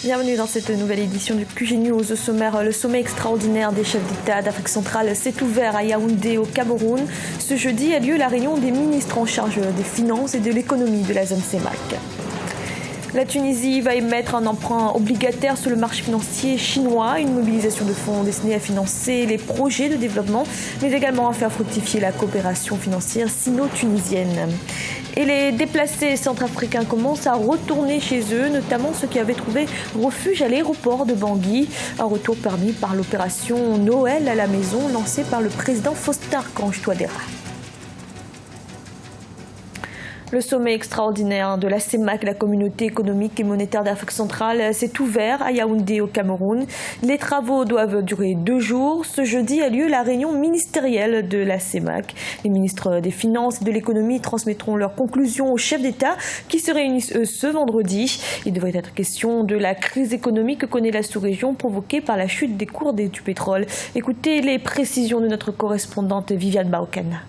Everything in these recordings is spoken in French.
Bienvenue dans cette nouvelle édition du QG News. Au sommaire, le sommet extraordinaire des chefs d'État d'Afrique centrale s'est ouvert à Yaoundé au Cameroun. Ce jeudi a lieu la réunion des ministres en charge des finances et de l'économie de la zone CEMAC. La Tunisie va émettre un emprunt obligataire sur le marché financier chinois, une mobilisation de fonds destinée à financer les projets de développement, mais également à faire fructifier la coopération financière sino-tunisienne. Et les déplacés centrafricains commencent à retourner chez eux, notamment ceux qui avaient trouvé refuge à l'aéroport de Bangui. Un retour permis par l'opération Noël à la maison lancée par le président Faustin Archange Touadéra. Le sommet extraordinaire de la CEMAC, la communauté économique et monétaire d'Afrique centrale, s'est ouvert à Yaoundé au Cameroun. Les travaux doivent durer 2 jours. Ce jeudi a lieu la réunion ministérielle de la CEMAC. Les ministres des Finances et de l'économie transmettront leurs conclusions aux chefs d'État qui se réunissent ce vendredi. Il devrait être question de la crise économique que connaît la sous-région provoquée par la chute des cours du pétrole. Écoutez les précisions de notre correspondante Viviane Baokana.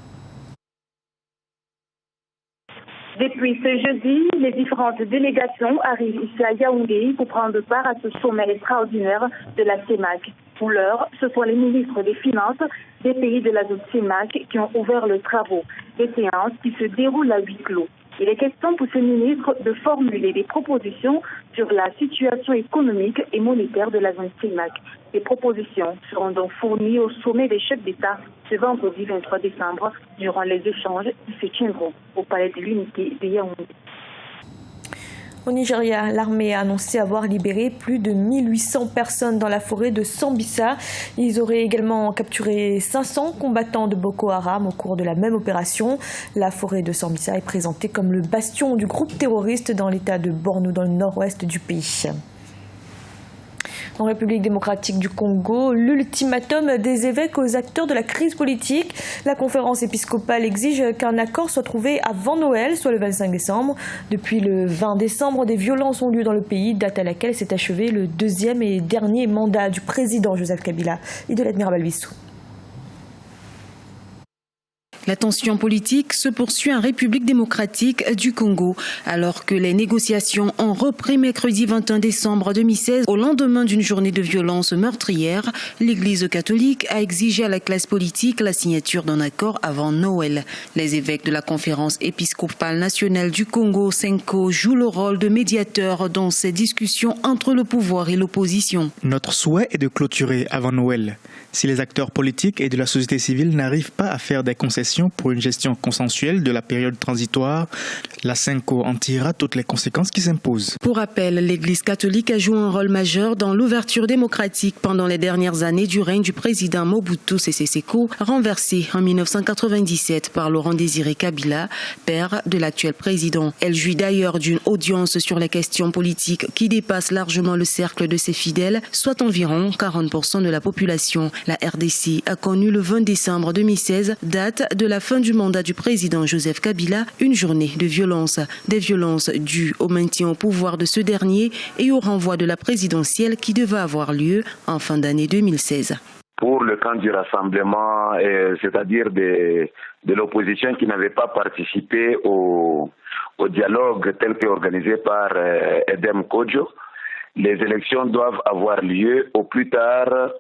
Depuis ce jeudi, les différentes délégations arrivent ici à Yaoundé pour prendre part à ce sommet extraordinaire de la CEMAC. Pour l'heure, ce sont les ministres des Finances des pays de la zone CEMAC qui ont ouvert les travaux. Des séances qui se déroulent à huis clos. Il est question pour ces ministres de formuler des propositions sur la situation économique et monétaire de la zone CEMAC. Les propositions seront donc fournies au sommet des chefs d'État ce vendredi 23 décembre durant les échanges qui se tiendront au Palais de l'Unité de Yaoundé. Au Nigeria, l'armée a annoncé avoir libéré plus de 1800 personnes dans la forêt de Sambisa. Ils auraient également capturé 500 combattants de Boko Haram au cours de la même opération. La forêt de Sambisa est présentée comme le bastion du groupe terroriste dans l'état de Borno, dans le nord-ouest du pays. En République démocratique du Congo, l'ultimatum des évêques aux acteurs de la crise politique. La conférence épiscopale exige qu'un accord soit trouvé avant Noël, soit le 25 décembre. Depuis le 20 décembre, des violences ont lieu dans le pays, date à laquelle s'est achevé le 2e et dernier mandat du président Joseph Kabila. Idelette Mirabal-Bissou. La tension politique se poursuit en République démocratique du Congo, alors que les négociations ont repris mercredi 21 décembre 2016 au lendemain d'une journée de violence meurtrière. L'Église catholique a exigé à la classe politique la signature d'un accord avant Noël. Les évêques de la conférence épiscopale nationale du Congo, Senko, jouent le rôle de médiateur dans ces discussions entre le pouvoir et l'opposition. Notre souhait est de clôturer avant Noël. Si les acteurs politiques et de la société civile n'arrivent pas à faire des concessions pour une gestion consensuelle de la période transitoire, la Senko en tirera toutes les conséquences qui s'imposent. Pour rappel, l'Église catholique a joué un rôle majeur dans l'ouverture démocratique pendant les dernières années du règne du président Mobutu Sese Seko, renversé en 1997 par Laurent Désiré Kabila, père de l'actuel président. Elle jouit d'ailleurs d'une audience sur les questions politiques qui dépasse largement le cercle de ses fidèles, soit environ 40% de la population. La RDC a connu le 20 décembre 2016, date de la fin du mandat du président Joseph Kabila, une journée de violence. Des violences dues au maintien au pouvoir de ce dernier et au renvoi de la présidentielle qui devait avoir lieu en fin d'année 2016. Pour le camp du rassemblement, c'est-à-dire de l'opposition qui n'avait pas participé au dialogue tel qu'organisé par Edem Kodjo, les élections doivent avoir lieu au plus tard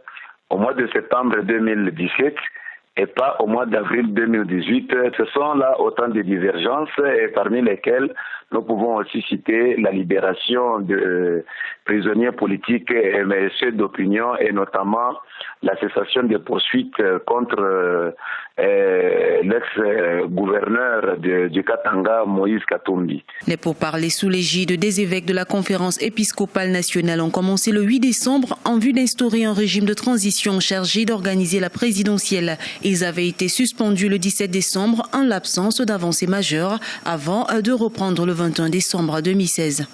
au mois de septembre 2017 et pas au mois d'avril 2018. Ce sont là autant de divergences et parmi lesquelles nous pouvons aussi citer la libération de prisonniers politiques et ceux d'opinion et notamment la cessation des poursuites contre l'ex-gouverneur du Katanga, Moïse Katumbi. Les pourparlers sous l'égide des évêques de la conférence épiscopale nationale ont commencé le 8 décembre en vue d'instaurer un régime de transition chargé d'organiser la présidentielle. Ils avaient été suspendus le 17 décembre en l'absence d'avancées majeures avant de reprendre le 21 décembre 2016.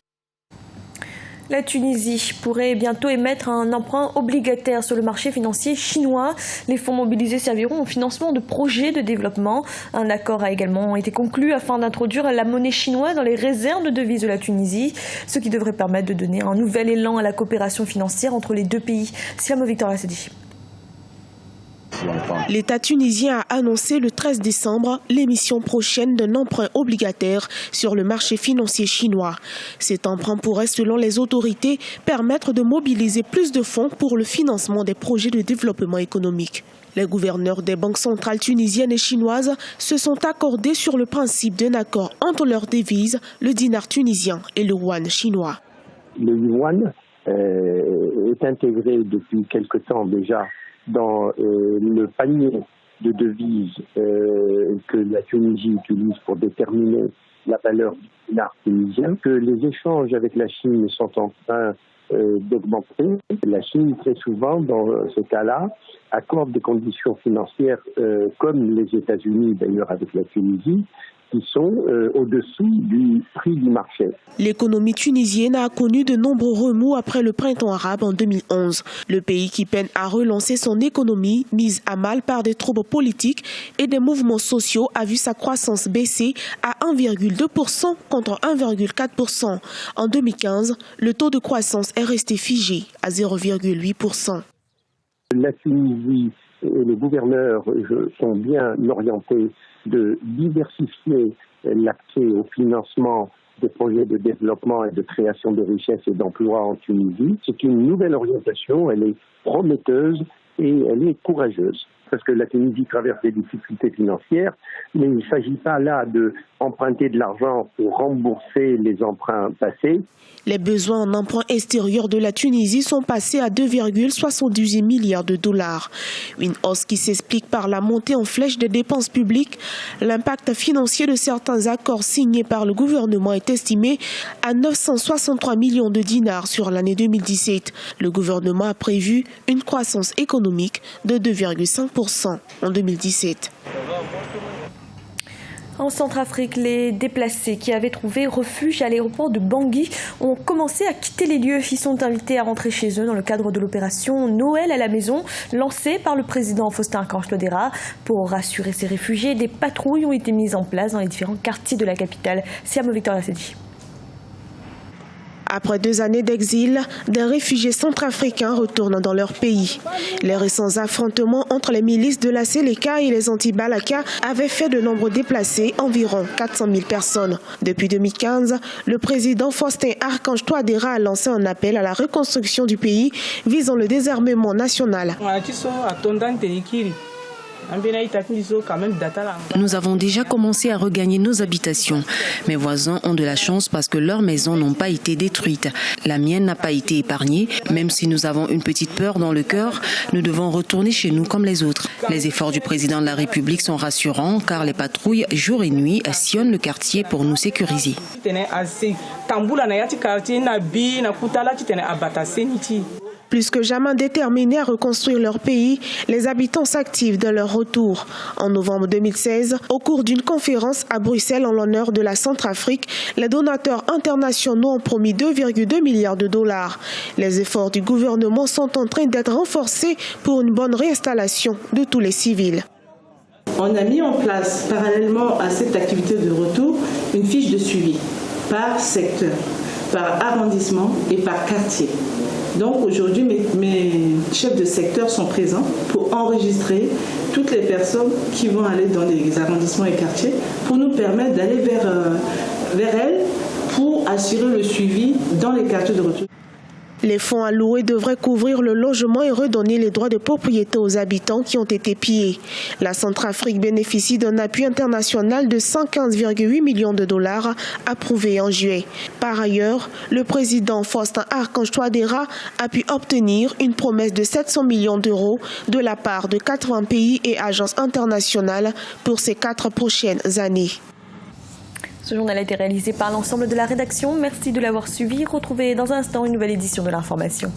La Tunisie pourrait bientôt émettre un emprunt obligataire sur le marché financier chinois. Les fonds mobilisés serviront au financement de projets de développement. Un accord a également été conclu afin d'introduire la monnaie chinoise dans les réserves de devises de la Tunisie, ce qui devrait permettre de donner un nouvel élan à la coopération financière entre les deux pays. Siamo Victor Lassedi. L'État tunisien a annoncé le 13 décembre l'émission prochaine d'un emprunt obligataire sur le marché financier chinois. Cet emprunt pourrait, selon les autorités, permettre de mobiliser plus de fonds pour le financement des projets de développement économique. Les gouverneurs des banques centrales tunisiennes et chinoises se sont accordés sur le principe d'un accord entre leurs devises, le dinar tunisien et le yuan chinois. Le yuan est intégré depuis quelque temps déjà dans le panier de devises que la Tunisie utilise pour déterminer la valeur du dinar tunisien, que les échanges avec la Chine sont en train d'augmenter. La Chine, très souvent, dans ce cas-là, accorde des conditions financières comme les États-Unis, d'ailleurs avec la Tunisie, qui sont au-dessous du prix du marché. L'économie tunisienne a connu de nombreux remous après le printemps arabe en 2011. Le pays qui peine à relancer son économie, mise à mal par des troubles politiques et des mouvements sociaux, a vu sa croissance baisser à 1,2% contre 1,4%. En 2015, le taux de croissance est resté figé à 0,8%. La Tunisie et les gouverneurs sont bien orientés de diversifier l'accès au financement des projets de développement et de création de richesses et d'emplois en Tunisie. C'est une nouvelle orientation, elle est prometteuse et elle est courageuse. Parce que la Tunisie traverse des difficultés financières, mais il ne s'agit pas là d'emprunter de l'argent pour rembourser les emprunts passés. Les besoins en emprunt extérieur de la Tunisie sont passés à 2,78 milliards de dollars. Une hausse qui s'explique par la montée en flèche des dépenses publiques. L'impact financier de certains accords signés par le gouvernement est estimé à 963 millions de dinars sur l'année 2017. Le gouvernement a prévu une croissance économique de 2,5% en 2017. En Centrafrique, les déplacés qui avaient trouvé refuge à l'aéroport de Bangui ont commencé à quitter les lieux. Ils sont invités à rentrer chez eux dans le cadre de l'opération Noël à la maison, lancée par le président Faustin-Archange Touadéra. Pour rassurer ces réfugiés, des patrouilles ont été mises en place dans les différents quartiers de la capitale. Siamo Victoria Sedji. Après 2 années d'exil, des réfugiés centrafricains retournent dans leur pays. Les récents affrontements entre les milices de la Séléka et les anti-Balaka avaient fait de nombreux déplacés, environ 400 000 personnes. Depuis 2015, le président Faustin-Archange Touadéra a lancé un appel à la reconstruction du pays visant le désarmement national. Nous avons déjà commencé à regagner nos habitations. Mes voisins ont de la chance parce que leurs maisons n'ont pas été détruites. La mienne n'a pas été épargnée. Même si nous avons une petite peur dans le cœur, nous devons retourner chez nous comme les autres. Les efforts du président de la République sont rassurants car les patrouilles jour et nuit sillonnent le quartier pour nous sécuriser. Plus que jamais déterminés à reconstruire leur pays, les habitants s'activent de leur retour. En novembre 2016, au cours d'une conférence à Bruxelles en l'honneur de la Centrafrique, les donateurs internationaux ont promis 2,2 milliards de dollars. Les efforts du gouvernement sont en train d'être renforcés pour une bonne réinstallation de tous les civils. On a mis en place, parallèlement à cette activité de retour, une fiche de suivi par secteur, par arrondissement et par quartier. Donc aujourd'hui, mes chefs de secteur sont présents pour enregistrer toutes les personnes qui vont aller dans les arrondissements et quartiers pour nous permettre d'aller vers elles pour assurer le suivi dans les quartiers de retour. Les fonds alloués devraient couvrir le logement et redonner les droits de propriété aux habitants qui ont été pillés. La Centrafrique bénéficie d'un appui international de 115,8 millions de dollars approuvé en juillet. Par ailleurs, le président Faustin-Archange Touadéra a pu obtenir une promesse de 700 millions d'euros de la part de 80 pays et agences internationales pour ces 4 prochaines années. Ce journal a été réalisé par l'ensemble de la rédaction. Merci de l'avoir suivi. Retrouvez dans un instant une nouvelle édition de l'information.